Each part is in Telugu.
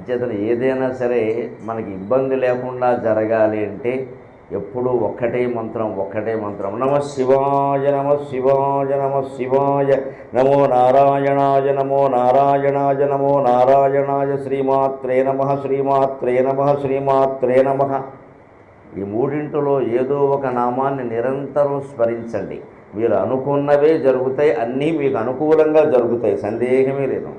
అంచేతను ఏదైనా సరే మనకి ఇబ్బంది లేకుండా జరగాలి అంటే ఎప్పుడూ ఒక్కటే మంత్రం నమ శివాయ నమ శివాయ నమ శివాయ నమో నారాయణాయ నమో నారాయణాయ నమో నారాయణాయ శ్రీమాత్రే నమ శ్రీమాత్రే నమ శ్రీమాత్రే నమ. ఈ మూడింటిలో ఏదో ఒక నామాన్ని నిరంతరం స్మరించండి. మీరు అనుకున్నవే జరుగుతాయి, అన్నీ మీకు అనుకూలంగా జరుగుతాయి, సందేహమే లేదు.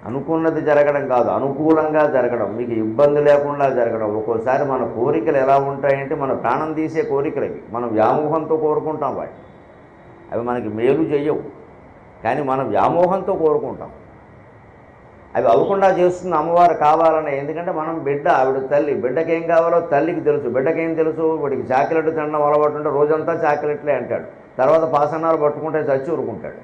అనుకున్నది జరగడం కాదు, అనుకూలంగా జరగడం, మీకు ఇబ్బంది లేకుండా జరగడం. ఒక్కోసారి మన కోరికలు ఎలా ఉంటాయంటే మన ప్రాణం తీసే కోరికలవి, మనం వ్యామోహంతో కోరుకుంటాం వాటిని. అవి మనకి మేలు చేయవు, కానీ మనం వ్యామోహంతో కోరుకుంటాం. అవి అవ్వకుండా చేస్తుంది అమ్మవారు కావాలని. ఎందుకంటే మనం బిడ్డ, ఆవిడ తల్లి. బిడ్డకి ఏం కావాలో తల్లికి తెలుసు. బిడ్డకేం తెలుసు? వాడికి చాక్లెట్ తినడం అలవాటు ఉంటే రోజంతా చాక్లెట్లే అంటాడు, తర్వాత పాసనాలు పట్టుకుంటే చచ్చి ఊరుకుంటాడు.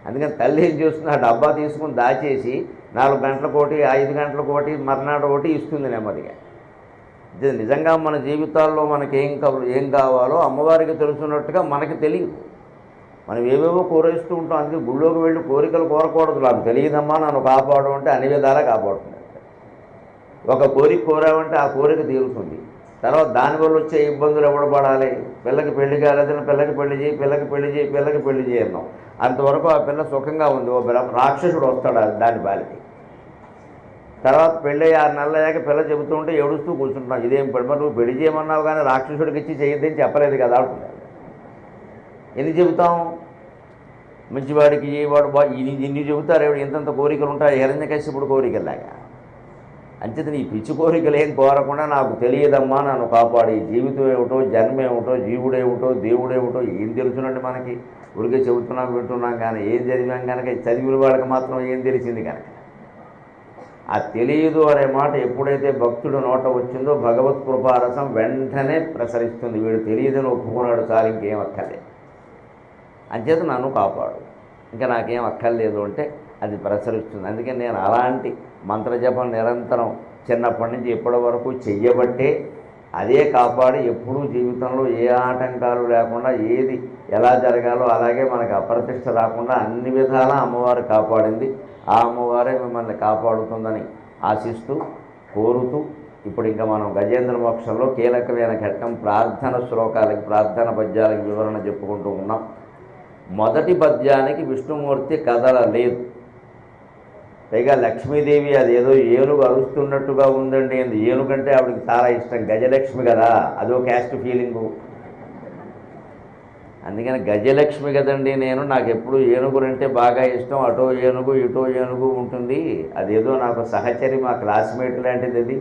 అందుకని తల్లి ఏం చేస్తుంది, ఆ డబ్బా తీసుకుని దాచేసి 4 గంటలకోటి 5 గంటలకోటి మర్నాడు ఒకటి ఇస్తుంది నెమ్మదిగా. నిజంగా మన జీవితాల్లో మనకి ఏం కావాలో అమ్మవారికి తెలుసున్నట్టుగా మనకి తెలియదు. మనం ఏవేవో కోరేస్తూ ఉంటాం. అందుకే గుళ్ళోకి వెళ్ళి కోరికలు కోరకూడదు. నాకు తెలియదమ్మా నన్ను కాపాడు అంటే అన్ని విధాలా కాపాడుతుంది. ఒక కోరిక కోరామంటే ఆ కోరిక తీరుతుంది. తర్వాత దానివల్ల వచ్చే ఇబ్బందులు ఎవడు పడాలి? పిల్లకి పెళ్లి కాలేదని పిల్లకి పెళ్లి చేయి, పిల్లకి పెళ్లి చేయి, పిల్లకి పెళ్లి చేయి అన్నాం. అంతవరకు ఆ పిల్ల సుఖంగా ఉంది. ఓ రాక్షసుడు వస్తాడు దాని బాలికి. తర్వాత పెళ్ళి 6 నెలలు అయ్యాక పిల్ల చెబుతూ ఉంటే ఏడుస్తూ కూర్చుంటున్నావు. ఇదేం పెళ్ళి, నువ్వు పెళ్లి చేయమన్నావు కానీ రాక్షసుడికి ఇచ్చి చేయొద్దని చెప్పలేదు కదా అంటున్నాడు. ఎందుకు చెబుతాం? మంచివాడికి వాడు ఇన్ని చెబుతారు. ఇంతంత కోరికలు ఉంటాయి హిరణ్యకశిపుడు కోరికలాగా. అంచేతని ఈ పిచ్చి కోరికలు ఏం కోరకుండా నాకు తెలియదమ్మా నన్ను కాపాడు, ఈ జీవితం ఏమిటో, జన్మ ఏమిటో, జీవుడేమిటో, దేవుడేమిటో ఏం తెలుసునండి మనకి. ఊరికే చెబుతున్నాం వింటున్నాం కానీ ఏం చదివాం కనుక, చదివిన వాళ్ళకి మాత్రం ఏం తెలిసింది కనుక. ఆ తెలియదు అనే మాట ఎప్పుడైతే భక్తుడు నోట వచ్చిందో భగవత్ కృపారసం వెంటనే ప్రసరిస్తుంది. వీడు తెలియదని ఒప్పుకున్నాడు చాలు, ఇంకేం అక్కర్లేదు. అంచేత నన్ను కాపాడు, ఇంకా నాకేం అక్కర్లేదు అంటే అది ప్రసరిస్తుంది. అందుకని నేను అలాంటి మంత్రజపం నిరంతరం చిన్నప్పటి నుంచి ఇప్పటి వరకు చెయ్యబట్టే అదే కాపాడి ఎప్పుడూ జీవితంలో ఏ ఆటంకాలు లేకుండా ఏది ఎలా జరగాలో అలాగే మనకు అప్రతిష్ట రాకుండా అన్ని విధాలా అమ్మవారు కాపాడింది. ఆ అమ్మవారే మిమ్మల్ని కాపాడుతుందని ఆశిస్తూ కోరుతూ ఇప్పుడు ఇంకా మనం గజేంద్ర మోక్షంలో కీలకమైన ఘట్టం ప్రార్థన శ్లోకాలకి, ప్రార్థన పద్యాలకి వివరణ చెప్పుకుంటూ ఉన్నాం. మొదటి పద్యానికి విష్ణుమూర్తి కదలలేదు. పైగా లక్ష్మీదేవి అదేదో ఏనుగు అరుస్తున్నట్టుగా ఉందండి. ఏనుగంటే ఆవిడకి చాలా ఇష్టం, గజలక్ష్మి కదా, అదో క్యాస్ట్ ఫీలింగు. అందుకని గజలక్ష్మి కదండి నాకు ఎప్పుడు ఏనుగులంటే బాగా ఇష్టం. అటో ఏనుగు ఇటో ఏనుగు ఉంటుంది. అదేదో నాకు సహచరి, మా క్లాస్మేట్ లాంటిది.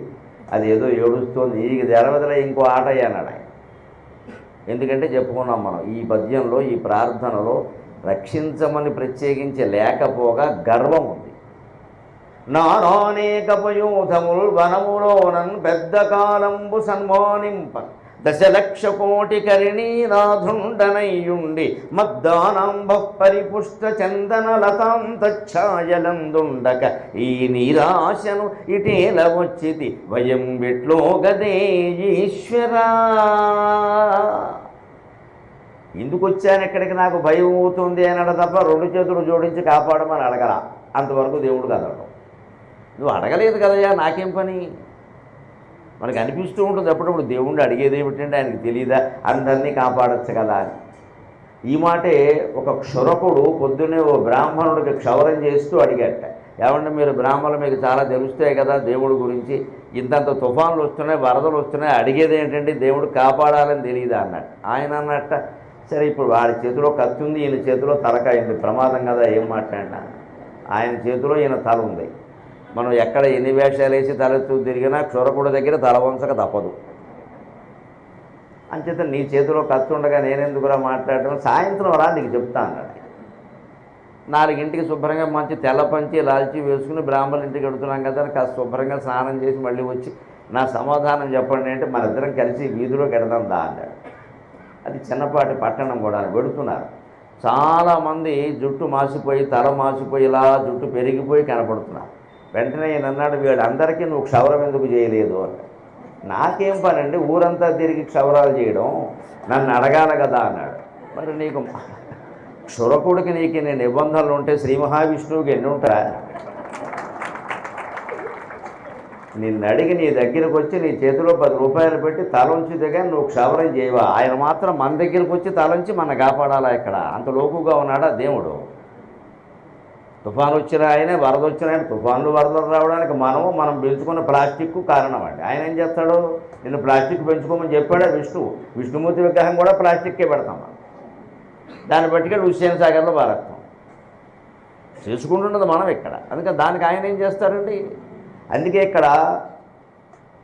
అది ఏదో ఏడుస్తోంది, ఈ తెరవదల ఇంకో ఆట అన్నాడు ఆయన. ఎందుకంటే చెప్పుకున్నాం మనం ఈ పద్యంలో, ఈ ప్రార్థనలో రక్షించమని ప్రత్యేకించి లేకపోగా గర్వం ఉంది. నానానేకపయూధముల్ వనములోనన్ పెద్ద కాలంబు సన్మానింప దశలక్ష కోటి కరిణీనాథుండనయ్యుండి మద్దానాంబ పరిపుష్ట చందన లతాంతఛాయలందుండక ఈ నిరాశను ఇటేల వచ్చితి వయం విట్లో గదే ఈశ్వరా. ఎందుకు వచ్చాను ఇక్కడికి, నాకు భయం అవుతుంది అన్నాడు తప్ప 2 చేతులు జోడించి కాపాడమని అడగరా. అంతవరకు దేవుడు కదలడం. నువ్వు అడగలేదు కదయ్యా, నాకేం పని. మనకు అనిపిస్తూ ఉంటుంది అప్పుడప్పుడు దేవుణ్ణి అడిగేది ఏమిటంటే ఆయనకి తెలియదా అందరినీ కాపాడచ్చు కదా అని. ఈ మాటే ఒక క్షురకుడు పొద్దున్నే ఓ బ్రాహ్మణుడికి క్షౌరం చేస్తూ అడిగాట, ఏమంటే మీరు బ్రాహ్మణులు మీకు చాలా తెలుస్తాయి కదా దేవుడి గురించి, ఇంతంత తుఫాన్లు వస్తున్నాయి, వరదలు వస్తున్నాయి, అడిగేది ఏంటంటే దేవుడు కాపాడాలని తెలియదా అన్నట్టు. ఆయన అన్నట్ట, సరే ఇప్పుడు వాడి చేతిలో కత్తి ఉంది, ఈయన చేతిలో తలకాయ ఉంది, ప్రమాదం కదా ఏం మాట్లాడినా. ఆయన చేతిలో ఈయన తల ఉంది. మనం ఎక్కడ ఎన్ని వేషాలు వేసి తలెత్తు తిరిగినా క్షురకుడి దగ్గర తల వంచక తప్పదు. అంచేత నీ చేతిలో కత్తి ఉండగా నేనెందుకురా మాట్లాడటం, సాయంత్రం రా నీకు చెప్తా అన్నాడు. 4ంటికి శుభ్రంగా మంచి తెల్ల పంచి లాల్చి వేసుకుని బ్రాహ్మణుల ఇంటికి వెడుతున్నాం కదా, కాస్త శుభ్రంగా స్నానం చేసి మళ్ళీ వచ్చి నా సమాధానం చెప్పండి అంటే మన ఇద్దరం కలిసి వీధిలోకి వెడదాం దా అన్నాడు. అది చిన్నపాటి పట్టణం కూడా వెడుతున్నారు. చాలామంది జుట్టు మాసిపోయి, తల మాసిపోయి, ఇలా జుట్టు పెరిగిపోయి కనపడుతున్నారు. వెంటనే ఈయన అన్నాడు, వీళ్ళందరికీ నువ్వు క్షౌరం ఎందుకు చేయలేదు అంటే. నాకేం పని అండి ఊరంతా తిరిగి క్షౌరాలు చేయడం, నన్ను అడగాల కదా అన్నాడు. మరి నీకు క్షురకుడికి నీకు ఇన్ని నిబంధనలు ఉంటే శ్రీ మహావిష్ణువుకి ఎన్ని ఉంటారా? నిన్ను అడిగి నీ దగ్గరకు వచ్చి నీ చేతిలో 10 రూపాయలు పెట్టి తలంచి దగ్గర నువ్వు క్షవరం చేయవా? ఆయన మాత్రం మన దగ్గరకు వచ్చి తలంచి మన కాపాడాలా? ఇక్కడ అంత లోకుగా ఉన్నాడా దేవుడు? తుఫాను వచ్చిన ఆయనే, వరద వచ్చిన ఆయన. తుఫాన్లు వరదలు రావడానికి మనం పెంచుకున్న ప్లాస్టిక్ కారణం అండి. ఆయన ఏం చేస్తాడు? నిన్ను ప్లాస్టిక్ పెంచుకోమని చెప్పాడా విష్ణుమూర్తి విగ్రహం కూడా ప్లాస్టిక్కే పెడతాం మనం. దాన్ని బట్టిగా హుస్సేన్ సాగర్లో భారతం చేసుకుంటున్నది మనం ఇక్కడ. అందుకని దానికి ఆయన ఏం చేస్తారండి? అందుకే ఇక్కడ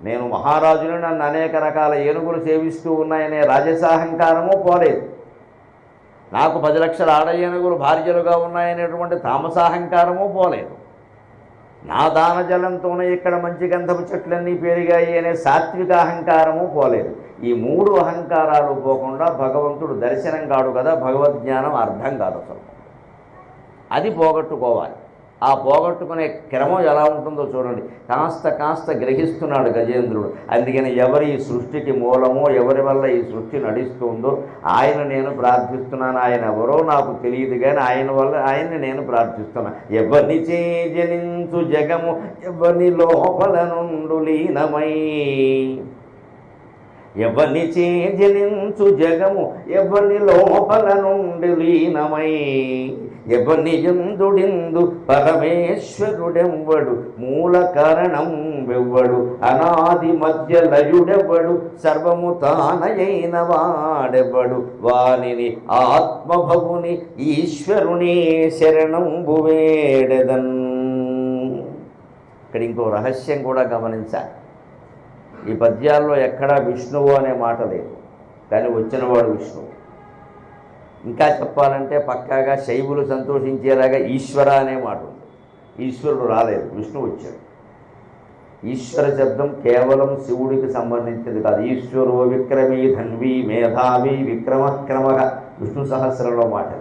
నేను మహారాజుని, నన్ను అనేక రకాల ఏనుగులు సేవిస్తూ ఉన్నాయనే రాజసాహంకారము పోలేదు. నాకు 10 లక్షల ఆడ ఏనుగులు భార్యలుగా ఉన్నాయనేటువంటి తామసాహంకారము పోలేదు. నా దాన జలంతోనే ఇక్కడ మంచి గంధపు చెట్లన్నీ పెరిగాయి అనే సాత్విక అహంకారము పోలేదు. ఈ 3 అహంకారాలు పోకుండా భగవంతుడు దర్శనం కాడు కదా, భగవద్జ్ఞానం అర్థం కాదు అసలు. అది పోగొట్టుకోవాలి. ఆ పోగొట్టుకునే క్రమం ఎలా ఉంటుందో చూడండి. కాస్త గ్రహిస్తున్నాడు గజేంద్రుడు. అందుకని ఎవరి ఈ సృష్టికి మూలమో, ఎవరి వల్ల ఈ సృష్టి నడుస్తుందో ఆయన నేను ప్రార్థిస్తున్నాను. ఆయన ఎవరో నాకు తెలియదు కానీ ఆయన్ని నేను ప్రార్థిస్తున్నాను. ఎవరిని జనించు జగము ఎవరిని లోపల నుండు లీనమై, ఎవరిని జనించు జగము ఎవరిని లోపల నుండి లీనమై, ఎవరిని యందుడిందు పరమేశ్వరుడెవ్వడు, మూల కారణం వెవ్వడు, అనాది మధ్య లయుడెవ్వడు, సర్వము తానయైన వాడెవ్వడు, వానిని ఆత్మభవుని ఈశ్వరుని శరణంబు వేడెదన్. ఇక్కడ ఇంకో రహస్యం కూడా గమనించాలి. ఈ పద్యాల్లో ఎక్కడా విష్ణువు అనే మాట లేదు, కానీ వచ్చినవాడు విష్ణువు. ఇంకా చెప్పాలంటే పక్కాగా శైవులు సంతోషించేలాగా ఈశ్వర అనే మాట ఉంది. ఈశ్వరుడు రాలేదు, విష్ణువు వచ్చాడు. ఈశ్వర శబ్దం కేవలం శివుడికి సంబంధించింది కాదు. ఈశ్వరో విక్రమీ ధన్వీ మేధావి విక్రమక్రమగా విష్ణు సహస్రంలో మాట.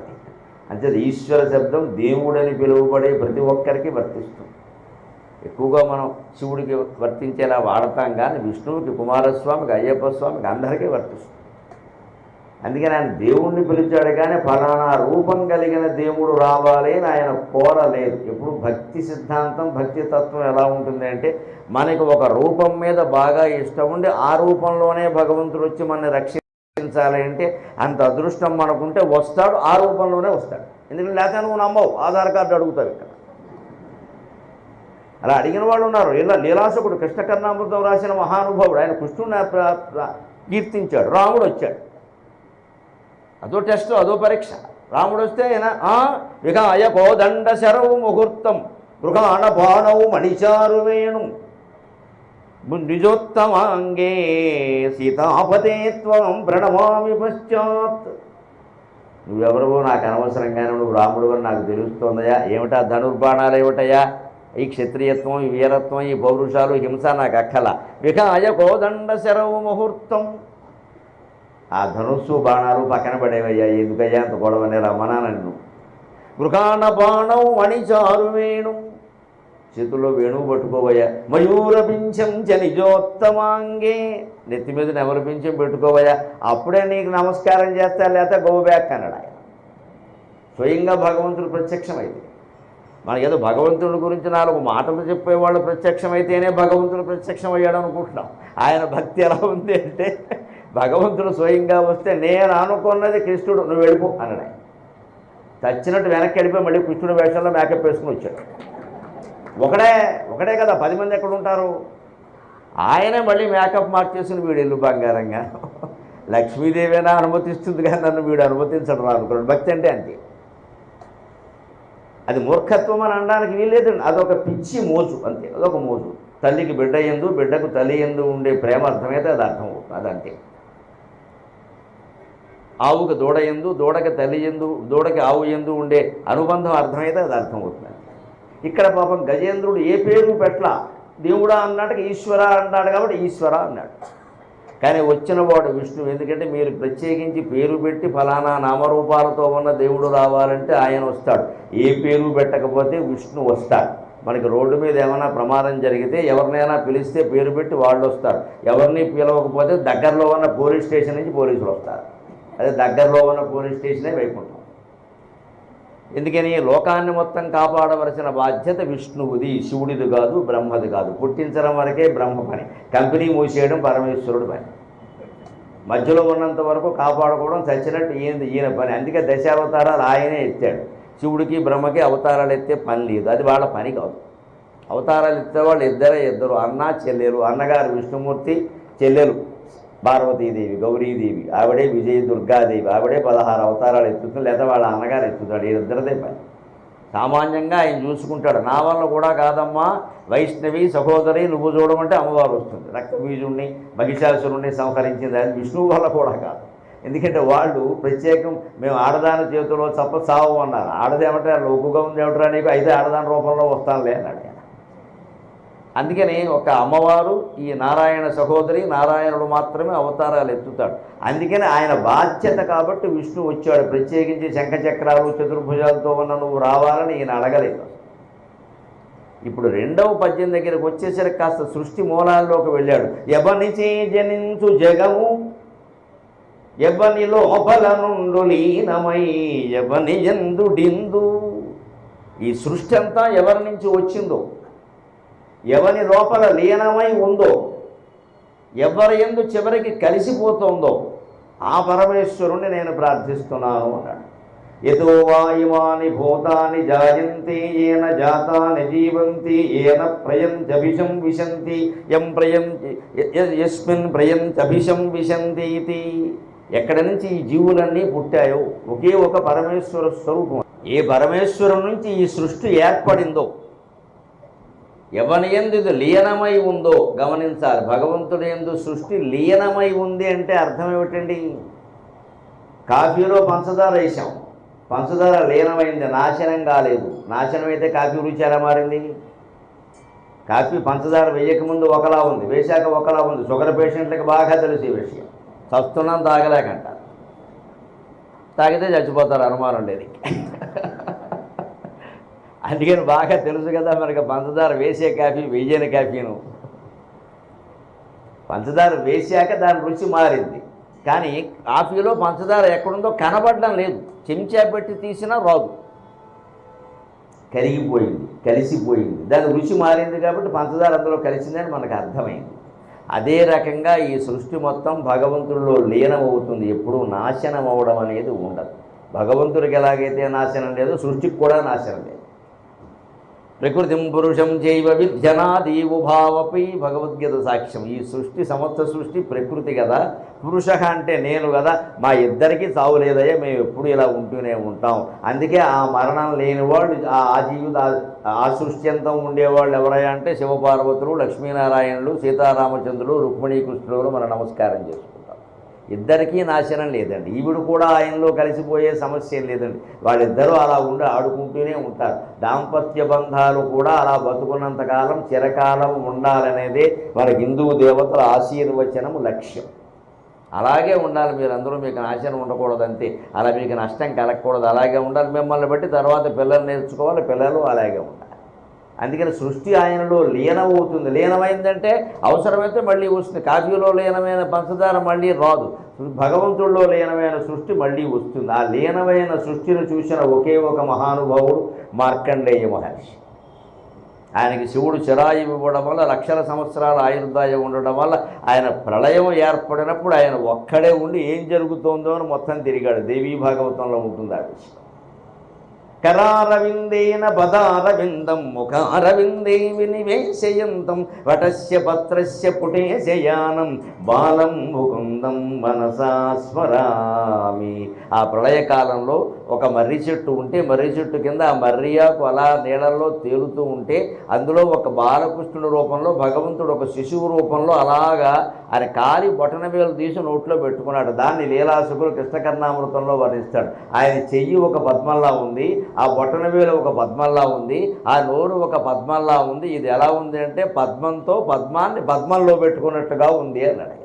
అంతే ఈశ్వర శబ్దం దేవుడని పిలువబడే ప్రతి ఒక్కరికి వర్తిస్తుంది. ఎక్కువగా మనం శివుడికి వర్తించేలా వాడతాం కానీ విష్ణువుకి, కుమారస్వామికి, అయ్యప్ప స్వామికి అందరికీ వర్తిస్తుంది. అందుకని ఆయన దేవుణ్ణి పిలిచాడు కానీ ఫలానా రూపం కలిగిన దేవుడు రావాలి అని ఆయన కోరలేదు. ఎప్పుడు భక్తి సిద్ధాంతం, భక్తి తత్వం ఎలా ఉంటుంది అంటే మనకి ఒక రూపం మీద బాగా ఇష్టం ఉండి ఆ రూపంలోనే భగవంతుడు వచ్చి మనల్ని రక్షించాలి అంటే అంత అదృష్టం మనకుంటే వస్తాడు, ఆ రూపంలోనే వస్తాడు. ఎందుకంటే లేకపోతే నువ్వు నమ్మవు, ఆధార్ కార్డు అడుగుతావు. ఇక్కడ అలా అడిగిన వాళ్ళు ఉన్నారు. ఇలా లీలాసకుడు కృష్ణకర్ణామృతం రాసిన మహానుభావుడు, ఆయన కృష్ణుడిని కీర్తించాడు. రాముడు వచ్చాడు, అదో టెస్ట్, అదో పరీక్ష. రాముడు వస్తే ఆయన విహాయ కోదండ శరవు ముహూర్తం గృహాణ బాణవు మణిచారు వేణు నిజోత్తమాంగే సీతాపతే త్వం ప్రణమామి పశ్చాత్. నువ్వెవరవో నాకు అనవసరంగానే నువ్వు రాముడు అని నాకు తెలుస్తోందయా. ఏమిటా ధనుర్బాణాలు ఏమిటయా, ఈ క్షత్రియత్వం, ఈ వీరత్వం, ఈ పౌరుషాలు, హింస నాకు అక్కల. విహాయ కోదండ శరవు ముహూర్తం. ఆ ధనుస్సు బాణాలు పక్కన పడేవయ్యా, ఎందుకయ్యా అంత గొడవనే రమ్మనా నన్ను. గృహాణ బాణం మణిచారు వేణు, చేతుల్లో వేణువు పట్టుకోవయ్యా. మయూర పింఛం చ నిజోత్తమాంగే, నెత్తి మీద నెమరు పింఛం పెట్టుకోవయ్యా, అప్పుడే నీకు నమస్కారం చేస్తా, లేకపోతే గో బ్యాక్ అన్నాడు ఆయన. స్వయంగా భగవంతుడు ప్రత్యక్షమైంది. మనకేదో భగవంతుడి గురించి 4 మాటలు చెప్పేవాళ్ళు ప్రత్యక్షమైతేనే భగవంతుడు ప్రత్యక్షమయ్యాడు అనుకుంటున్నాం. ఆయన భక్తి ఎలా ఉంది అంటే భగవంతుడు స్వయంగా వస్తే నేను అనుకున్నది కృష్ణుడు, నువ్వు వెళ్ళిపో అన్నాడు ఆయన. చచ్చినట్టు వెనక్కి వెళ్ళిపోయి మళ్ళీ కృష్ణుడి వేషంలో మేకప్ వేసుకుని వచ్చాడు. ఒకడే కదా, 10 మంది ఎక్కడ ఉంటారు. ఆయనే మళ్ళీ మేకప్ మార్చేసిన వీడు ఇల్లు బంగారంగా. లక్ష్మీదేవినా అనుమతిస్తుంది కానీ నన్ను వీడు అనుమతించడం అనుకున్నాడు. భక్తి అంటే అంతే. అది మూర్ఖత్వం అని అనడానికి వీల్లేదు. అదొక పిచ్చి మోజు అంతే, అదొక మోజు. తల్లికి బిడ్డ ఎందు, బిడ్డకు తల్లి ఎందు ఉండే ప్రేమ అర్థమైతే అది అర్థం అవుతుంది. అదంతే. ఆవుకి దూడ ఎందు, దూడకి తల్లి ఎందు, దూడకి ఆవు ఎందు ఉండే అనుబంధం అర్థమైతే అది అర్థమవుతుంది. ఇక్కడ పాపం గజేంద్రుడు ఏ పేరు పెట్ల, దేవుడా అన్నాడు, ఈశ్వర అన్నాడు కాబట్టి ఈశ్వర అన్నాడు. కానీ వచ్చినవాడు విష్ణువు. ఎందుకంటే మీరు ప్రత్యేకించి పేరు పెట్టి ఫలానా నామరూపాలతో ఉన్న దేవుడు రావాలంటే ఆయన వస్తాడు. ఏ పేరు పెట్టకపోతే విష్ణు వస్తాడు. మనకి రోడ్డు మీద ఏమైనా ప్రమాదం జరిగితే ఎవరినైనా పిలిస్తే పేరు పెట్టి వాళ్ళు వస్తారు. ఎవరిని పిలవకపోతే దగ్గరలో ఉన్న పోలీస్ స్టేషన్ నుంచి పోలీసులు వస్తారు. అదే దగ్గరలో ఉన్న పోలీస్ స్టేషనే వైకుంఠం. ఎందుకని లోకాన్ని మొత్తం కాపాడవలసిన బాధ్యత విష్ణువుది, శివుడిది కాదు, బ్రహ్మది కాదు. పుట్టించడం వరకే బ్రహ్మ పని, కంపెనీ మూసేయడం పరమేశ్వరుడి పని. మధ్యలో ఉన్నంత వరకు కాపాడుకోవడం చచ్చినట్టు ఈయన పని. అందుకే దశావతారాలు ఆయనే ఎత్తాడు. శివుడికి బ్రహ్మకి అవతారాలు ఎత్తే పని లేదు, అది వాళ్ళ పని కాదు. అవతారాలు ఎత్తేవాళ్ళు ఇద్దరు అన్న చెల్లెలు. అన్నగారు విష్ణుమూర్తి, చెల్లెలు పార్వతీదేవి, గౌరీదేవి, ఆవిడే విజయ దుర్గాదేవి, ఆవిడే 16 అవతారాలు ఎత్తుతుంది, లేదా వాళ్ళ అన్నగారు ఎత్తుతాడు. ఇద్దరిదే పని. సామాన్యంగా ఆయన చూసుకుంటాడు. నా వల్ల కూడా కాదమ్మా, వైష్ణవి సహోదరి నువ్వు చూడమంటే అమ్మవారు వస్తుంది. రక్తబీజుణ్ణి మహిషాసురుణ్ణి సంహరించింది, అది విష్ణువు వల్ల కూడా కాదు. ఎందుకంటే వాళ్ళు ప్రత్యేకం మేము ఆడదాని చేతిలో చప్ప సావు అన్నారు. ఆడదేమంటే లోకుగా ఉంది ఏమిట్రా నీకు, అయితే ఆడదాని రూపంలో వస్తానులే అన్నాడు. అందుకని ఒక అమ్మవారు, ఈ నారాయణ సహోదరి, నారాయణుడు మాత్రమే అవతారాలు ఎత్తుతాడు. అందుకని ఆయన బాధ్యత కాబట్టి విష్ణు వచ్చాడు. ప్రత్యేకించి శంఖచక్రాలు చతుర్భుజాలతో ఉన్న నువ్వు రావాలని ఈయన అడగలేదు. ఇప్పుడు రెండవ పద్యం దగ్గరకు వచ్చేసరికి కాస్త సృష్టి మూలాల్లోకి వెళ్ళాడు. ఎవనిచే జనించు జగము, ఎవని లోపల నుండు లీనమై ఎవని ఎందుడిందు. ఈ సృష్టి అంతా ఎవరి నుంచి వచ్చిందో, ఎవని లోపల లీనమై ఉందో, ఎవరి యందు చివరికి కలిసిపోతుందో ఆ పరమేశ్వరుణ్ణి నేను ప్రార్థిస్తున్నాను అన్నాడు. యతో వాయుమాని భూతాని జాయంతి ఏన జాతాని జీవంతి ఏన ప్రయంత్యభిషం విశంతి యస్మిన్ ప్రయంత్యభిషం విశంతి ఇది. ఎక్కడి నుంచి ఈ జీవులన్నీ పుట్టాయో ఒకే ఒక పరమేశ్వర స్వరూపం. ఏ పరమేశ్వరం నుంచి ఈ సృష్టి ఏర్పడిందో, ఎవని యందు ఇది లీనమై ఉందో గమనించాలి. భగవంతుడి యందు సృష్టి లీనమై ఉంది అంటే అర్థం ఏమిటండి? కాఫీలో పంచదార వేసాం, పంచదార లీనమైంది, నాశనం కాలేదు. నాశనం అయితే కాఫీ రుచి ఎలా మారింది? కాఫీ పంచదార వేయకముందు ఒకలా ఉంది, వేశాక ఒకలా ఉంది. షుగర్ పేషెంట్లకు బాగా తెలిసే విషయం. చస్తున్నాం తాగలేకంటారు, తాగితే చచ్చిపోతారు, అనుమానం లేదు. అందుకని బాగా తెలుసు కదా మనకి పంచదార వేసే కాఫీ, వెయ్యని కాఫీను. పంచదార వేసాక దాని రుచి మారింది, కానీ కాఫీలో పంచదార ఎక్కడుందో కనబడడం లేదు. చెంచా పెట్టి తీసినా రాదు, కరిగిపోయింది, కలిసిపోయింది. దాని రుచి మారింది కాబట్టి పంచదార అందులో కలిసిందని మనకు అర్థమైంది. అదే రకంగా ఈ సృష్టి మొత్తం భగవంతుడిలో లీనమవుతుంది. ఎప్పుడూ నాశనం అవ్వడం అనేది ఉండదు. భగవంతుడికి ఎలాగైతే నాశనం లేదో సృష్టికి కూడా నాశనం లేదు. ప్రకృతిం పురుషం చైవ విద్యనాదీవుభావపై భగవద్గీత సాక్ష్యం. ఈ సృష్టి సమస్త సృష్టి ప్రకృతి కదా, పురుష అంటే నేను కదా. మా ఇద్దరికీ చావు లేదయ్యా, మేము ఎప్పుడు ఇలా ఉంటూనే ఉంటాం. అందుకే ఆ మరణం లేని వాళ్ళు, ఆ జీవిత ఆ సృష్టి అంతా ఉండేవాళ్ళు ఎవరయ్యా అంటే శివపార్వతులు, లక్ష్మీనారాయణులు, సీతారామచంద్రులు, రుక్మిణీకృష్ణులు మనం నమస్కారం చేసుకుంటాం. ఇద్దరికీ నాశనం లేదండి. ఈవిడు కూడా ఆయనలో కలిసిపోయే సమస్య లేదండి. వాళ్ళిద్దరూ అలా ఉండి ఆడుకుంటూనే ఉంటారు. దాంపత్య బంధాలు కూడా అలా బతుకున్నంతకాలం చిరకాలం ఉండాలనేదే మన హిందూ దేవతల ఆశీర్వచనము లక్ష్యం. అలాగే ఉండాలి మీరందరూ. మీకు నాశనం ఉండకూడదు అంతే, అలా మీకు నష్టం కలగకూడదు, అలాగే ఉండాలి. మిమ్మల్ని బట్టి తర్వాత పిల్లలు నేర్చుకోవాలి, పిల్లలు అలాగే ఉండాలి. అందుకని సృష్టి ఆయనలో లీనమవుతుంది. లీనమైందంటే అవసరమైతే మళ్ళీ వస్తుంది. కాఫీలో లీనమైన పంచదార మళ్ళీ రాదు. భగవంతుడిలో లీనమైన సృష్టి మళ్ళీ వస్తుంది. ఆ లీనమైన సృష్టిని చూసిన ఒకే ఒక మహానుభావుడు మార్కండేయ మహర్షి. ఆయనకి శివుడు చిరాయువు ఇవ్వడం వల్ల, లక్షల సంవత్సరాల ఆయుర్దాయం ఉండడం వల్ల ఆయన ప్రళయం ఏర్పడినప్పుడు ఆయన ఒక్కడే ఉండి ఏం జరుగుతోందో అని మొత్తం తిరిగాడు. దేవీ భాగవతంలో ఉంటుంది ఆ విషయం. కరారవిందేన పదారవిందం ముఖారవిందే వినివేశయంతం వటస్య పత్రస్య పుటేశయానం బాలం ముకుందం మనసా స్మరామి. ఆ ప్రళయకాలంలో ఒక మర్రి చెట్టు ఉంటే, మర్రి చెట్టు కింద ఆ మర్రియాకు అలా నీళ్ళల్లో తేలుతూ ఉంటే, అందులో ఒక బాలకృష్ణుడి రూపంలో భగవంతుడు ఒక శిశువు రూపంలో అలాగా ఆయన కాలి బొటన వేలు తీసి నోట్లో పెట్టుకున్నాడు. దాన్ని లీలాసుకులు కృష్ణకర్ణామృతంలో వర్ణిస్తాడు. ఆయన చెయ్యి ఒక పద్మంలా ఉంది, ఆ బొటన వేలు ఒక పద్మంలా ఉంది, ఆ నోరు ఒక పద్మంలా ఉంది. ఇది ఎలా ఉంది అంటే పద్మంతో పద్మాన్ని పద్మంలో పెట్టుకున్నట్టుగా ఉంది అన్నాడు.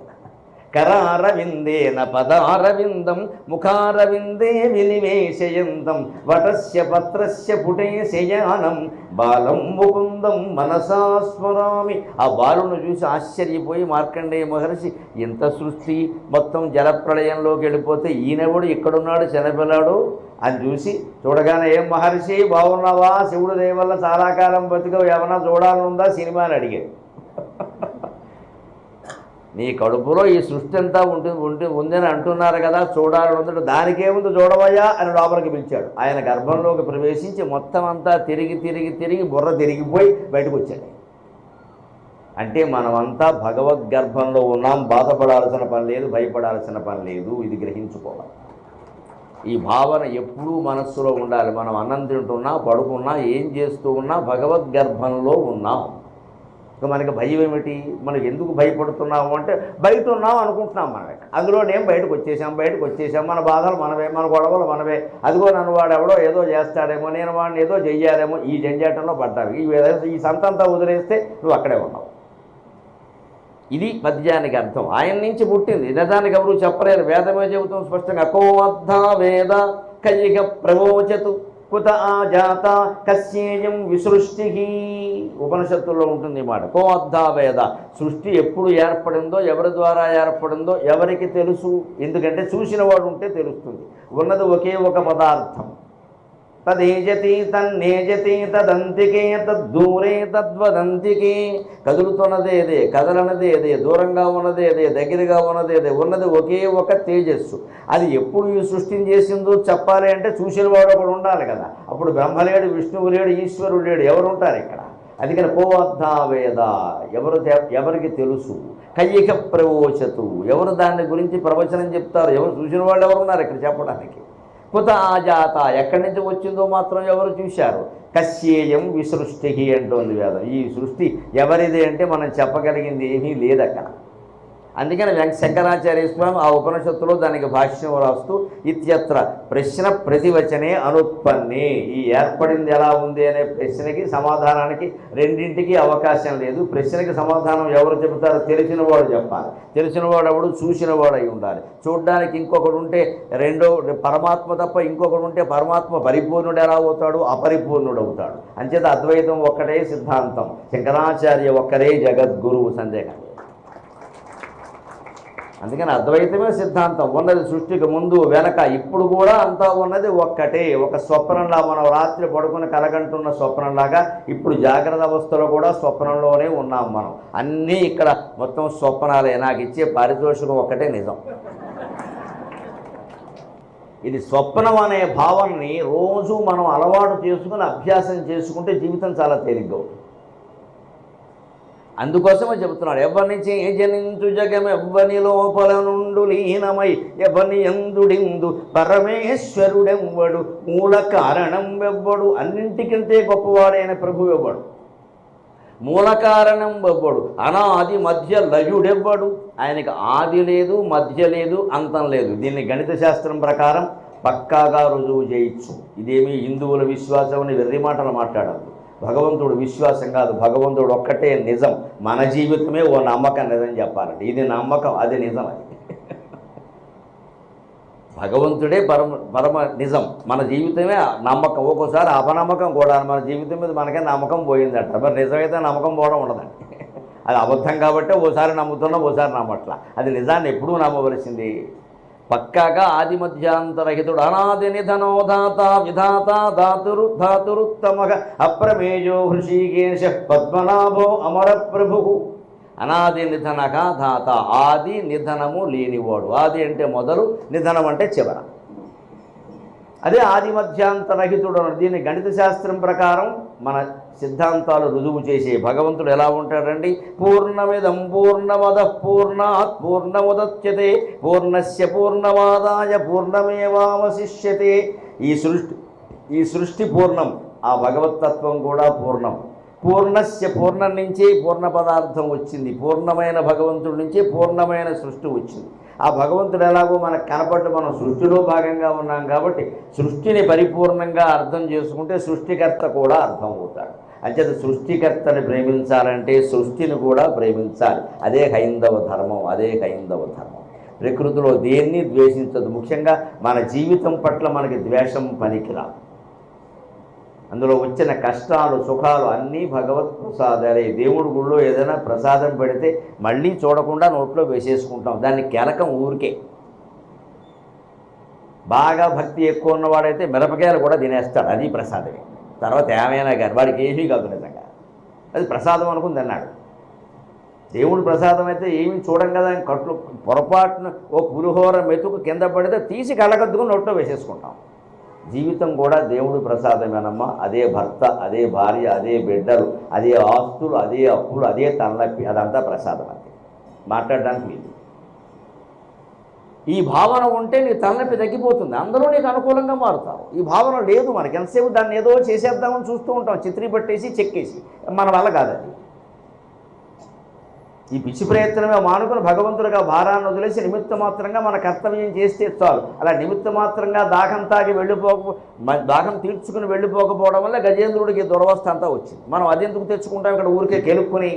కరారవిందేన పదారవిందం ముఖారవిందే వినివేశయంతం వటస్య పత్రస్య పుటేశయానం బాలం ముకుందం మనసా స్మరామి. ఆ బాలును చూసి ఆశ్చర్యపోయి మార్కండేయ మహర్షి, ఇంత సృష్టి మొత్తం జలప్రళయంలోకి వెళ్ళిపోతే ఈయనెవడు ఇక్కడున్నాడు చిన్నపిల్లాడు అది చూసి చూడగానే ఏం మహర్షి బాగున్నావా, శివుడు దయ వల్ల చాలా కాలం బతికవు, ఏమన్నా చూడాలనుందా సినిమా అని అడిగాడు. నీ కడుపులో ఈ సృష్టి అంతా ఉందని అంటున్నారు కదా, చూడాలని ఉందంటే దానికేముంది చూడవయ్యా అని లోపలికి పిలిచాడు. ఆయన గర్భంలోకి ప్రవేశించి మొత్తం అంతా తిరిగి తిరిగి తిరిగి బుర్ర తిరిగిపోయి బయటకు వచ్చాడు. అంటే మనమంతా భగవద్గర్భంలో ఉన్నాం, బాధపడాల్సిన పని లేదు, భయపడాల్సిన పని లేదు. ఇది గ్రహించుకోవాలి. ఈ భావన ఎప్పుడూ మనస్సులో ఉండాలి. మనం అన్నం తింటున్నా, పడుకున్నా, ఏం చేస్తూ ఉన్నా భగవద్గర్భంలో ఉన్నాం. ఇక మనకి భయం ఏమిటి? మనకి ఎందుకు భయపడుతున్నాము అంటే బయట ఉన్నాం అనుకుంటున్నాం. మనకి అందులోనేం బయటకు వచ్చేసాం. మన బాధలు మనవే, మన గొడవలు మనవే. అదిగో నన్ను వాడెవడో ఏదో చేస్తాడేమో, నేను వాడిని ఏదో చెయ్యాలేమో, ఈ జంజాటంలో పడ్డావు. ఈ సంతంతా వదిలేస్తే నువ్వు అక్కడే ఉన్నావు. ఇది పద్యానికి అర్థం. ఆయన నుంచి పుట్టింది, నిజానికి ఎవరు చెప్పలేరు. వేదమే చెబుతాం స్పష్టంగా. కోమద్ధ వేద కైక ప్రవోచతు కుత ఆజాత కస్యేయం విసృష్టి. ఉపనిషత్తుల్లో ఉంటుంది ఈ మాట. కోమద్ధ వేద, సృష్టి ఎప్పుడు ఏర్పడిందో, ఎవరి ద్వారా ఏర్పడిందో ఎవరికి తెలుసు? ఎందుకంటే చూసిన వాడు ఉంటే తెలుస్తుంది. ఉన్నది ఒకే ఒక పదార్థం. తదేజతి తన్నేజతి తదంతికే తద్దూరే తద్వదంతికే. కదులుతున్నదేదే, కదలనదేదే, దూరంగా ఉన్నదేదే, దగ్గరగా ఉన్నదేదే, ఉన్నది ఒకే ఒక తేజస్సు. అది ఎప్పుడు ఈ సృష్టిని చేసిందో చెప్పాలి అంటే చూసిన వాడు ఒకడు ఉండాలి కదా. అప్పుడు బ్రహ్మ లేడు, విష్ణువు లేడు, ఈశ్వరుడు లేడు, ఎవరు ఉంటారు ఇక్కడ? అందుకని కోమద్ధ వేద, ఎవరికి తెలుసు. కయ్యిక ప్రవోచతు, ఎవరు దాని గురించి ప్రవచనం చెప్తారు? ఎవరు చూసిన వాళ్ళు ఎవరు ఉన్నారు ఇక్కడ చెప్పడానికి? కుత ఆజాత, ఎక్కడి నుంచి వచ్చిందో మాత్రం ఎవరు చూశారు? కస్యేయం విసృష్టి అంటోంది వేదం. ఈ సృష్టి ఎవరిది అంటే మనం చెప్పగలిగింది ఏమీ లేదు అక్కడ. అందుకని శంకరాచార్య స్వామి ఆ ఉపనిషత్తులో దానికి భాష్యం రాస్తూ ఇత్యత్ర ప్రశ్న ప్రతివచనే అనుత్పన్నే. ఈ ఏర్పడింది ఎలా ఉంది అనే ప్రశ్నకి సమాధానానికి రెండింటికి అవకాశం లేదు. ప్రశ్నకి సమాధానం ఎవరు చెబుతారో తెలిసిన వాడు చెప్పాలి. తెలిసిన వాడు ఎవడు? చూసిన వాడు అయి ఉండాలి. చూడడానికి ఇంకొకడు ఉంటే రెండో పరమాత్మ తప్ప ఇంకొకడు ఉంటే పరమాత్మ పరిపూర్ణుడు ఎలా అవుతాడు? అపరిపూర్ణుడు అవుతాడు. అంచేత అద్వైతం ఒక్కటే సిద్ధాంతం, శంకరాచార్య ఒక్కరే జగద్గురువు, సందేహం. అందుకని అద్వైతమే సిద్ధాంతం. ఉన్నది సృష్టికి ముందు వెనక ఇప్పుడు కూడా అంతా ఉన్నది ఒక్కటే. ఒక స్వప్నంలా, మనం రాత్రి పడుకుని కలగంటున్న స్వప్నంలాగా ఇప్పుడు జాగ్రత్త అవస్థలో కూడా స్వప్నంలోనే ఉన్నాం మనం. అన్నీ ఇక్కడ మొత్తం స్వప్నాలే. నాకు ఇచ్చే పారితోషికం ఒక్కటే నిజం. ఇది స్వప్నం అనే భావనని రోజు మనం అలవాటు చేసుకుని అభ్యాసం చేసుకుంటే జీవితం చాలా తేలిగ్గా ఉంటుంది. అందుకోసమే చెబుతున్నాడు, ఎవరి నుంచి జనించు జగమెవ్వని లోపల నుండు లీనమై ఎవని ఎందుడిందు పరమేశ్వరుడెవ్వడు మూల కారణం ఎవ్వడు. అన్నింటికంటే గొప్పవాడైన ప్రభు ఎవ్వడు? మూల కారణం ఎవ్వడు? అనాది మధ్య లయుడెవ్వడు? ఆయనకి ఆది లేదు, మధ్య లేదు, అంతం లేదు. దీన్ని గణిత శాస్త్రం ప్రకారం పక్కాగా రుజువు చేయొచ్చు. ఇదేమీ హిందువుల విశ్వాసం అని వెర్రి మాటలు మాట్లాడద్దు. భగవంతుడు విశ్వాసం కాదు, భగవంతుడు ఒక్కటే నిజం. మన జీవితమే ఓ నమ్మకం నిజం చెప్పాలంటే. ఇది నమ్మకం, అది నిజం. అది భగవంతుడే పరమ నిజం, మన జీవితమే నమ్మకం. ఒక్కోసారి అపనమ్మకం కూడా. మన జీవితం మీద మనకే నమ్మకం పోయిందట. మరి నిజమైతే నమ్మకం పోవడం ఉండదండి. అది అబద్ధం కాబట్టి ఓసారి నమ్ముతున్నా, ఓసారి నమ్మట్లా. అది నిజాన్ని ఎప్పుడూ నమ్మవలసింది. పక్కాగా ఆది మధ్యాంతరహితుడు, అనాది నిధనోదాత విధాత ధాతురుత్తమగ అప్రమేయో హృషికేశ పద్మనాభో అమర ప్రభు. అనాది నిధనక ధాత, ఆది నిధనము లేనివాడు. ఆది అంటే మొదలు, నిధనం అంటే చివర. అదే ఆది మధ్యాంతరహితుడు. దీన్ని గణిత శాస్త్రం ప్రకారం మన సిద్ధాంతాలు రుజువు చేసే భగవంతుడు ఎలా ఉంటాడండి? పూర్ణమిదం పూర్ణమదః పూర్ణాత్ పూర్ణముదచ్యతే పూర్ణస్య పూర్ణమాదాయ పూర్ణమేవావశిష్యతే. ఈ సృష్టి పూర్ణం, ఆ భగవత్తత్వం కూడా పూర్ణం. పూర్ణస్య, పూర్ణం నుంచి పూర్ణ పదార్థం వచ్చింది. పూర్ణమైన భగవంతుడి నుంచి పూర్ణమైన సృష్టి వచ్చింది. ఆ భగవంతుడు ఎలాగో మనకు కనపడ్డ, మనం సృష్టిలో భాగంగా ఉన్నాం కాబట్టి సృష్టిని పరిపూర్ణంగా అర్థం చేసుకుంటే సృష్టికర్త కూడా అర్థం అవుతాడు. అంచేత సృష్టికర్తని ప్రేమించాలంటే సృష్టిని కూడా ప్రేమించాలి. అదే హైందవ ధర్మం, అదే హైందవ ధర్మం. ప్రకృతిలో దేన్ని ద్వేషించదు. ముఖ్యంగా మన జీవితం పట్ల మనకి ద్వేషం పనికిరాదు. అందులో వచ్చిన కష్టాలు సుఖాలు అన్నీ భగవత్ ప్రసాదాలే. దేవుడి గుళ్ళో ఏదైనా ప్రసాదం పెడితే మళ్ళీ చూడకుండా నోట్లో వేసేసుకుంటాం. దాన్ని కెలకం ఊరికే. బాగా భక్తి ఎక్కువ ఉన్నవాడైతే మిరపకాయలు కూడా తినేస్తాడు, అది ప్రసాదమే. తర్వాత ఏమైనా కానీ వాడికి ఏమీ కాదు, నిజంగా అది ప్రసాదం అనుకుని అన్నాడు. దేవుడు ప్రసాదం అయితే ఏమీ చూడం కదా, కట్లు పొరపాటున ఓ పులిహోర మెతుకు కింద పడితే తీసి కళ్ళకద్దుకుని నోట్లో వేసేసుకుంటాం. జీవితం కూడా దేవుడి ప్రసాదమేనమ్మా. అదే భర్త, అదే భార్య, అదే బిడ్డలు, అదే ఆస్తులు, అదే అప్పులు, అదే తలనొప్పి, అదంతా ప్రసాదం. అంతే, మాట్లాడడానికి లేదు. ఈ భావన ఉంటే నీ తలనొప్పి తగ్గిపోతుంది, అందరూ నీకు అనుకూలంగా మారుతావు. ఈ భావన లేదు మనకి. ఎంతసేపు దాన్ని ఏదో చేసేద్దామని చూస్తూ ఉంటాం, చిత్రీ పట్టేసి చెక్కేసి. మన వల్ల కాదు అది. ఈ పిచ్చి ప్రయత్నమే మానుకుని భగవంతుడిగా భారాన్ని వదిలేసి నిమిత్త మాత్రంగా మన కర్తవ్యం చేస్తే చాలు. అలా నిమిత్త మాత్రంగా దాహం తాగి దాహం తీర్చుకుని వెళ్ళిపోకపోవడం వల్ల గజేంద్రుడికి దురవస్థ అంతా వచ్చింది. మనం అదెందుకు తెచ్చుకుంటాం, ఇక్కడ ఊరికే కెలుక్కుని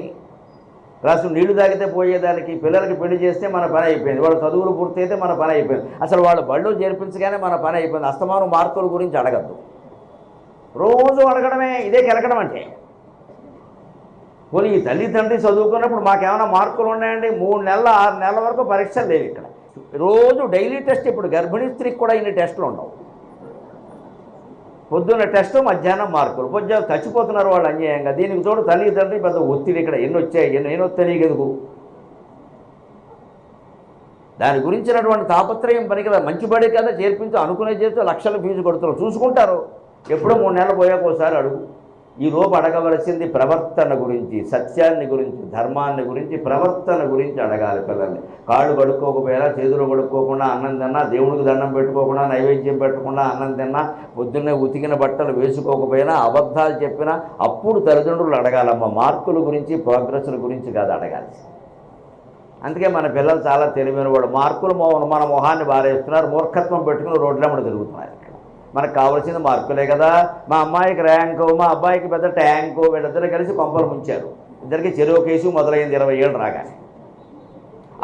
రాసు నీళ్లు తాగితే పోయేదానికి. పిల్లలకి పెళ్లి చేస్తే మన పని అయిపోయింది, వాళ్ళు చదువులు పూర్తయితే మన పని అయిపోయింది, అసలు వాళ్ళు బళ్ళు చేర్పించగానే మన పని అయిపోయింది. అస్తమానం మార్కుల గురించి అడగద్దు, రోజు అడగడమే, ఇదే కెలకడం అంటే. పోనీ ఈ తల్లిదండ్రి చదువుకున్నప్పుడు మాకేమైనా మార్కులు ఉన్నాయండి? 3 నెలల 6 నెలల వరకు పరీక్షలు లేవు ఇక్కడ. రోజు డైలీ టెస్ట్. ఇప్పుడు గర్భిణీ స్త్రీకి కూడా ఇన్ని టెస్టులు ఉండవు. పొద్దున్న టెస్టు, మధ్యాహ్నం మార్కులు. పొద్దున్న చచ్చిపోతున్నారు వాళ్ళు అన్యాయంగా. దీనికి తోడు తల్లిదండ్రి పెద్ద ఒత్తిడి. ఇక్కడ ఎన్ని వచ్చాయి, ఎన్ని వస్తాయి నీకు ఎందుకు? దాని గురించినటువంటి తాపత్రయం పని కదా. మంచి బడి కదా చేర్పించు, అనుకునే చేస్తూ లక్షల ఫీజు కొడుతున్నారు, చూసుకుంటారు. ఎప్పుడో 3 నెలలు పోయాక ఒకసారి అడుగు. ఈ లోపు అడగవలసింది ప్రవర్తన గురించి, సత్యాన్ని గురించి, ధర్మాన్ని గురించి, ప్రవర్తన గురించి అడగాలి పిల్లల్ని. కాళ్ళు కడుక్కోకపోయినా, చేతులు కడుక్కోకుండా అన్నం తిన్నా, దేవుడికి దండం పెట్టుకోకుండా, నైవేద్యం పెట్టకుండా అన్నం తిన్నా, పొద్దున్నే ఉతికిన బట్టలు వేసుకోకపోయినా, అబద్ధాలు చెప్పినా, అప్పుడు తల్లిదండ్రులు అడగాలమ్మ. మార్కుల గురించి, ప్రోగ్రెస్ల గురించి కాదు అడగాలి. అందుకే మన పిల్లలు చాలా తెలివైన వాడు. మార్కులు మన మొహాన్ని బారేస్తున్నారు, మూర్ఖత్వం పెట్టుకుని రోడ్లమ్మడి తిరుగుతున్నారు. మనకు కావాల్సింది మార్కులే కదా. మా అమ్మాయికి ర్యాంకు, మా అబ్బాయికి పెద్ద ట్యాంకు, వీళ్ళిద్దరూ కలిసి కొంపలు ముంచారు. ఇద్దరికి చెరువు కేసు మొదలైంది 20 ఏళ్ళు రాగానే.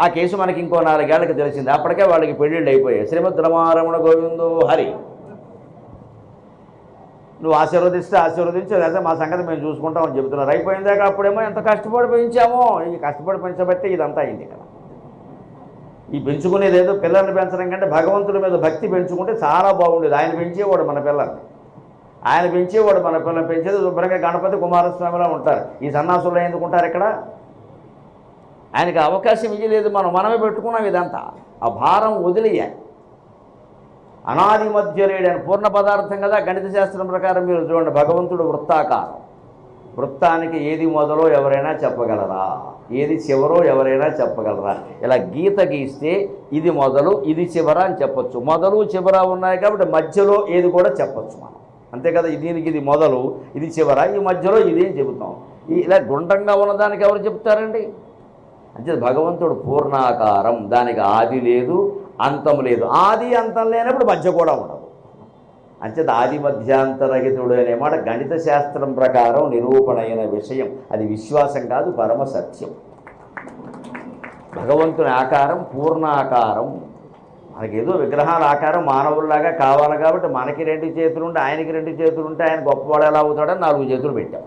ఆ కేసు మనకి ఇంకో 4 ఏళ్ళకి తెలిసింది. అప్పటికే వాళ్ళకి పెళ్ళిళ్ళు అయిపోయాయి. శ్రీమద్ రమారమణ గోవిందో హరి. నువ్వు ఆశీర్వదిస్తే ఆశీర్వదించు, లేదా మా సంగతి మేము చూసుకుంటామని చెబుతున్నారు. అయిపోయిందాక అప్పుడేమో ఎంత కష్టపడి పెంచామో. ఈ కష్టపడి పెంచబట్టే ఇదంతా అయింది కదా. ఈ పెంచుకునేది ఏదో పిల్లల్ని పెంచడం కంటే భగవంతుడి మీద భక్తి పెంచుకుంటే చాలా బాగుండేది. ఆయన పెంచేవాడు మన పిల్లల్ని, ఆయన పెంచేవాడు మన పిల్లల్ని. పెంచేది శుభ్రంగా గణపతి కుమారస్వామిలా ఉంటారు. ఈ సన్నాసుల్లో ఎందుకు ఉంటారు ఇక్కడ? ఆయనకి అవకాశం ఇవ్వలేదు, మనమే పెట్టుకున్నాం ఇదంతా. ఆ భారం వదిలేయాలి. అనాది మధ్యలేడని పూర్ణ పదార్థం కదా. గణిత శాస్త్రం ప్రకారం మీరు చూడండి, భగవంతుడు వృత్తాకారం. వృత్తానికి ఏది మొదలో ఎవరైనా చెప్పగలరా? ఏది చివరో ఎవరైనా చెప్పగలరా? ఇలా గీత గీస్తే ఇది మొదలు, ఇది చివర అని చెప్పొచ్చు. మొదలు చివర ఉన్నాయి కాబట్టి మధ్యలో ఏది కూడా చెప్పొచ్చు మనం, అంతే కదా. దీనికి ఇది మొదలు, ఇది చివర, ఈ మధ్యలో ఇదేం చెబుతాం. ఇలా గుండ్రంగా ఉన్నదానికి ఎవరు చెప్తారండి? అంటే భగవంతుడు పూర్ణాకారం, దానికి ఆది లేదు, అంతం లేదు. ఆది అంతం లేనప్పుడు మధ్య కూడా ఉండదు. అంచేత ఆది మధ్యాంతరహితుడు అనే మాట గణిత శాస్త్రం ప్రకారం నిరూపణ అయిన విషయం. అది విశ్వాసం కాదు, పరమ సత్యం. భగవంతుని ఆకారం పూర్ణాకారం. మనకేదో విగ్రహాల ఆకారం మానవుల్లాగా కావాలి కాబట్టి మనకి 2 చేతులుంటే ఆయనకి 2 చేతులుంటే ఆయన గొప్పవాడు ఎలా అవుతాడని 4 చేతులు పెట్టాం.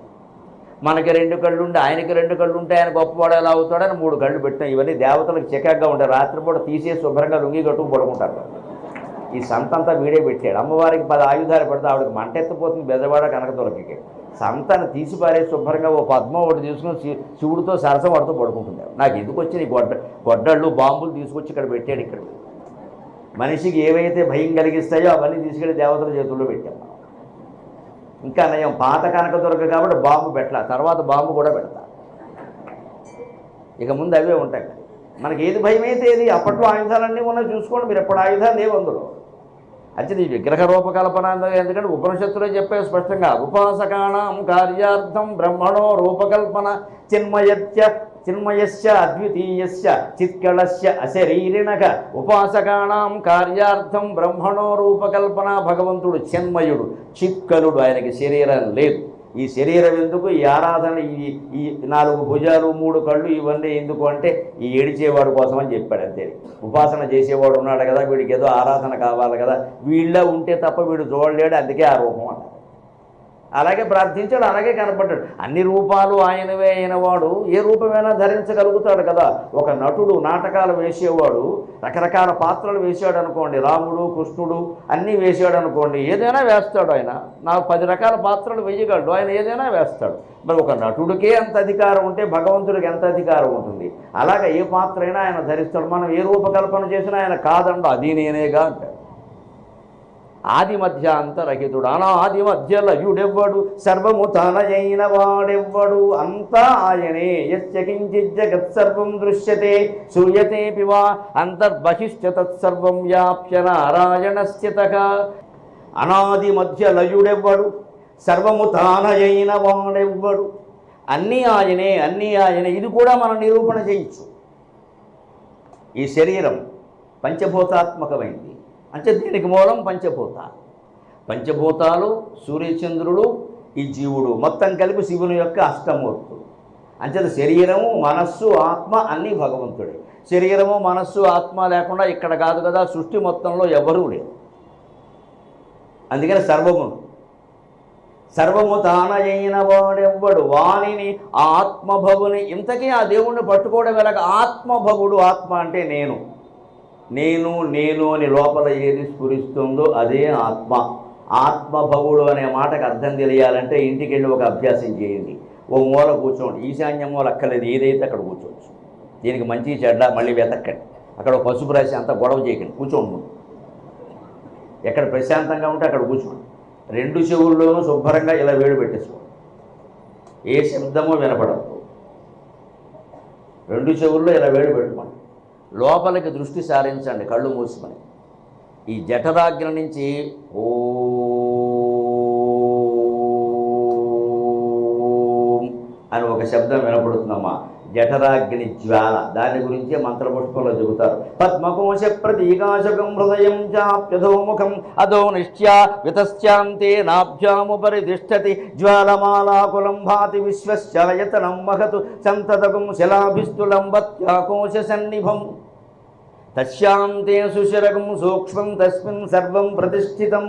మనకి 2 కళ్ళు ఉంటే ఆయనకి 2 కళ్ళు ఉంటే ఆయన గొప్పవాడు ఎలా అవుతాడని 3 కళ్ళు పెట్టాం. ఇవన్నీ దేవతలకు చికాగ్గా ఉంటాయి. రాత్రిపూట తీసేసి శుభ్రంగా లుంగి కట్టుకు పడుకుంటారు. ఈ సంతంతా వీడే పెట్టాడు. అమ్మవారికి 10 ఆయుధాలు పెడితే ఆవిడకి మంట ఎత్తిపోతుంది. బెదవాడ కనకదుర్గకి సంతను తీసి పారేసి శుభ్రంగా ఓ పద్మం ఒకటి తీసుకుని శివుడితో సరసం పడుతూ పడుకుంటుంది. నాకు ఎందుకు వచ్చిన ఈ గొడ్డళ్ళు బాంబులు తీసుకొచ్చి ఇక్కడ పెట్టాడు. ఇక్కడ మనిషికి ఏవైతే భయం కలిగిస్తాయో అవన్నీ తీసుకెళ్ళి దేవతల చేతుల్లో పెట్టాం. ఇంకా నయం పాత కనకదుర్గ కాబట్టి బాంబు పెట్టాల, తర్వాత బాంబు కూడా పెడతా. ఇక ముందు అవే ఉంటాయి. మనకి ఏది భయం అయితే ఏది. అప్పట్లో ఆయుధాలన్నీ ఉన్నాయి, చూసుకోండి మీరు. ఎప్పుడు ఆయుధాలు లేవు అందులో. అంటే ఈ విగ్రహ రూపకల్పన ఎందుకంటే ఉపనిషత్తులో చెప్పే స్పష్టంగా, ఉపాసకానాం కార్యార్థం బ్రహ్మణో రూపకల్పన చిన్మయస్య అద్వితీయస్య చిత్కళస్య అశరీరిణక. ఉపాసకానాం కార్యార్థం బ్రహ్మణో రూపకల్పన. భగవంతుడు చిన్మయుడు, చిత్కలుడు, ఆయనకి శరీరం లేదు. ఈ శరీరం ఎందుకు, ఈ ఆరాధన, ఈ 4 భుజాలు 3 కళ్ళు ఇవన్నీ ఎందుకు అంటే ఈ ఏడిచేవాడు కోసం అని చెప్పాడు. అంతే. ఉపాసన చేసేవాడు ఉన్నాడు కదా, వీడికి ఏదో ఆరాధన కావాలి కదా, వీళ్ళ ఉంటే తప్ప వీడు చూడలేడు, అందుకే ఆ రూపం అన్నారు. అలాగే ప్రార్థించాడు, అలాగే కనపడ్డాడు. అన్ని రూపాలు ఆయనవే అయినవాడు ఏ రూపమైనా ధరించగలుగుతాడు కదా. ఒక నటుడు నాటకాలు వేసేవాడు రకరకాల పాత్రలు వేసాడు అనుకోండి, రాముడు కృష్ణుడు అన్నీ వేసాడు అనుకోండి, ఏదైనా వేస్తాడు ఆయన. నాకు 10 రకాల పాత్రలు వేయగలడు ఆయన, ఏదైనా వేస్తాడు. మరి ఒక నటుడికే అంత అధికారం ఉంటే భగవంతుడికి ఎంత అధికారం ఉంటుంది? అలాగే ఏ పాత్ర అయినా ఆయన ధరిస్తాడు. మనం ఏ రూపకల్పన చేసినా ఆయన కాదండు, అది నేనేగా అంటాడు. ఆది మధ్యాంతరహితుడు, అనాది మధ్య లయుడెవ్వడు, సర్వము తనయైన వాడెవ్వడు, అంతా ఆయనే. యస్య కించిత్ జగత్సర్వం దృశ్యతే శ్రూయతే పివా అంతర్బహిశ్చ తత్సర్వం వ్యాప్య నారాయణస్యతః. అనాది మధ్య లయుడెవ్వడు, సర్వము తానయైన వాడెవ్వడు, అన్నీ ఆయనే, అన్నీ ఆయనే. ఇది కూడా మనం నిరూపణ చేయొచ్చు. ఈ శరీరం పంచభూతాత్మకమైంది అంటే దీనికి మూలం పంచభూతాలు సూర్యచంద్రుడు ఈ జీవుడు మొత్తం కలిపి శివుని యొక్క అష్టమూర్తులు. అంచేత శరీరము మనస్సు ఆత్మ అన్నీ భగవంతుడే. శరీరము మనస్సు ఆత్మ లేకుండా ఇక్కడ కాదు కదా సృష్టి మొత్తంలో ఎవరూ లేరు. అందుకని సర్వము తానయైన వాడెవ్వడు, వాణిని ఆత్మభవుని. ఇంతకీ ఆ దేవుణ్ణి పట్టుకోవడం వెలక ఆత్మభవుడు. ఆత్మ అంటే నేను అని లోపల ఏది స్ఫురిస్తుందో అదే ఆత్మ. ఆత్మభవుడు అనే మాటకు అర్థం తెలియాలంటే ఇంటికి వెళ్ళి ఒక అభ్యాసం చేయండి. ఓ మూల కూర్చోండి, ఈశాన్య మూల అక్కర్లేదు, ఏదైతే అక్కడ కూర్చోవచ్చు. దీనికి మంచి చెడ్డ మళ్ళీ వెతక్కండి. అక్కడ పసుపు రాసి అంత గొడవ చేయకండి, కూర్చోండి. ఎక్కడ ప్రశాంతంగా ఉంటే అక్కడ కూర్చోండి. 2 చెవుల్లోనూ శుభ్రంగా ఇలా వేడి పెట్టేసుకోండి, ఏ శబ్దమో వినపడదు. 2 చెవుల్లో ఇలా వేడి పెట్టుకోండి, లోపలికి దృష్టి సారించండి కళ్ళు మూసుకొని. ఈ జఠరాగ్ని నుంచి ఓం అని ఒక శబ్దం వినపడుతుందమ్మా. జఠరాగ్ని జ్వాల, దాని గురించే మంత్రపుష్పంలో చెబుతారు. పద్మకోశ ప్రతీకాశకం హృదయం చాప్యధోముఖం అధో నిశ్చ్యా వితశ్చాంతే నాభ్యాముపరి తిష్టతి జ్వాలమాలాకులం భాతి విశ్వశ్చలయతనం మహతు సంతతకం శిలాభిస్తులంబత్యాకోశ సన్నిభం తస్యాంతే సుశిరకం సూక్ష్మం తస్మిన్ సర్వం ప్రతిష్ఠితం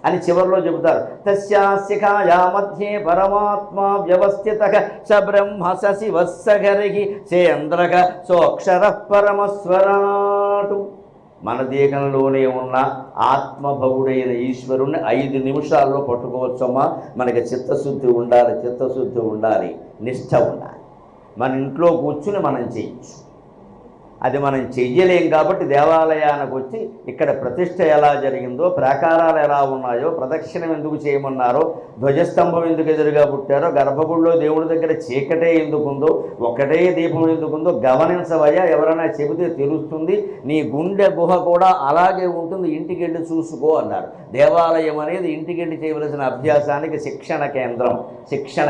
అని చివరిలో చెబుతారు. తస్యాస్యఖాయా మధ్యే పరమాత్మ వ్యవస్థితః స బ్రహ్మ స శివః స హరిః సేంద్రః సోక్షరః పరమస్వరాటు. మన దేహంలోనే ఉన్న ఆత్మభవుడైన ఈశ్వరుణ్ణి 5 నిమిషాల్లో పట్టుకోవచ్చమ్మా. మనకి చిత్తశుద్ధి ఉండాలి, నిష్ఠ ఉండాలి. మన ఇంట్లో కూర్చుని మనం చేయొచ్చు. అది మనం చెయ్యలేం కాబట్టి దేవాలయానికి వచ్చి ఇక్కడ ప్రతిష్ఠ ఎలా జరిగిందో, ప్రాకారాలు ఎలా ఉన్నాయో, ప్రదక్షిణం ఎందుకు చేయమన్నారో, ధ్వజస్తంభం ఎందుకు ఎదురుగా పుట్టారో, గర్భగుడిలో దేవుడి దగ్గర చీకటే ఎందుకుందో, ఒకటే దీపం ఎందుకుందో గమనించవయ్యా. ఎవరైనా చెబితే తెలుస్తుంది. నీ గుండె గుహ కూడా అలాగే ఉంటుంది, ఇంటికి వెళ్ళి చూసుకో అన్నారు. దేవాలయం అనేది ఇంటికి వెళ్ళి చేయవలసిన అభ్యాసానికి శిక్షణ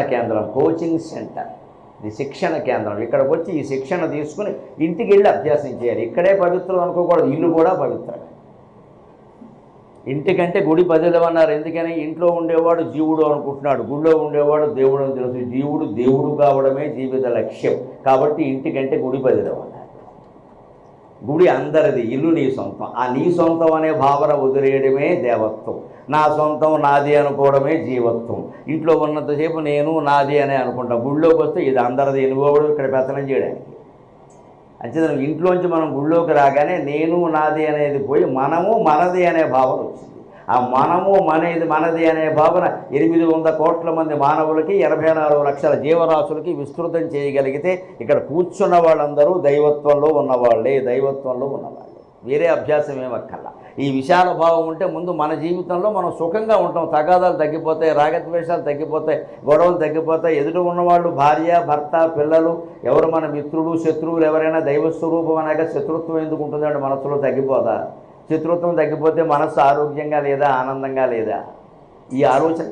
కేంద్రం, కోచింగ్ సెంటర్. ఇది శిక్షణ కేంద్రం. ఇక్కడికి వచ్చి ఈ శిక్షణ తీసుకుని ఇంటికి వెళ్ళి అభ్యాసం చేయాలి. ఇక్కడే పవిత్రం అనుకోకూడదు, ఇల్లు కూడా పవిత్రం. ఇంటికంటే గుడి పదిలమన్నారు. ఎందుకని? ఇంట్లో ఉండేవాడు జీవుడు అనుకుంటున్నాడు, గుడిలో ఉండేవాడు దేవుడు అని తెలుసు. దేవుడు కావడమే జీవిత లక్ష్యం. కాబట్టి ఇంటికంటే గుడి పదిలమన్నారు. గుడి అందరిది, ఇల్లు నీ సొంతం. ఆ నీ సొంతం అనే భావన వదిలేయడమే దేవత్వం. నా సొంతం నాది అనుకోవడమే జీవత్వం. ఇంట్లో ఉన్నంతసేపు నేను నాది అనే అనుకుంటాం. గుళ్ళోకి వస్తే ఇది అందరిది, ఎనుగోడు ఇక్కడ పెత్తనం చేయడానికి. అంచేత ఇంట్లోంచి మనం గుళ్ళోకి రాగానే నేను నాది అనేది పోయి మనము మనది అనే భావన వచ్చింది. ఆ మనము మనది అనే భావన 800 కోట్ల మంది మానవులకి, 84 లక్షల జీవరాశులకి విస్తృతం చేయగలిగితే ఇక్కడ కూర్చున్న వాళ్ళందరూ దైవత్వంలో ఉన్నవాళ్ళే. వేరే అభ్యాసం ఏమక్కర్లా. ఈ విశాల భావం ఉంటే ముందు మన జీవితంలో మనం సుఖంగా ఉంటాం. తగాదాలు తగ్గిపోతాయి, రాగద్వేషాలు తగ్గిపోతాయి, గొడవలు తగ్గిపోతాయి. ఎదుటి ఉన్నవాళ్ళు భార్య, భర్త, పిల్లలు, ఎవరు మన మిత్రుడు, శత్రువులు ఎవరైనా దైవస్వరూపం అనగా శత్రుత్వం ఎందుకు ఉంటుందంటే మనసులో తగ్గిపోదా? శత్రుత్వం తగ్గిపోతే మనస్సు ఆరోగ్యంగా లేదా, ఆనందంగా లేదా? ఈ ఆలోచన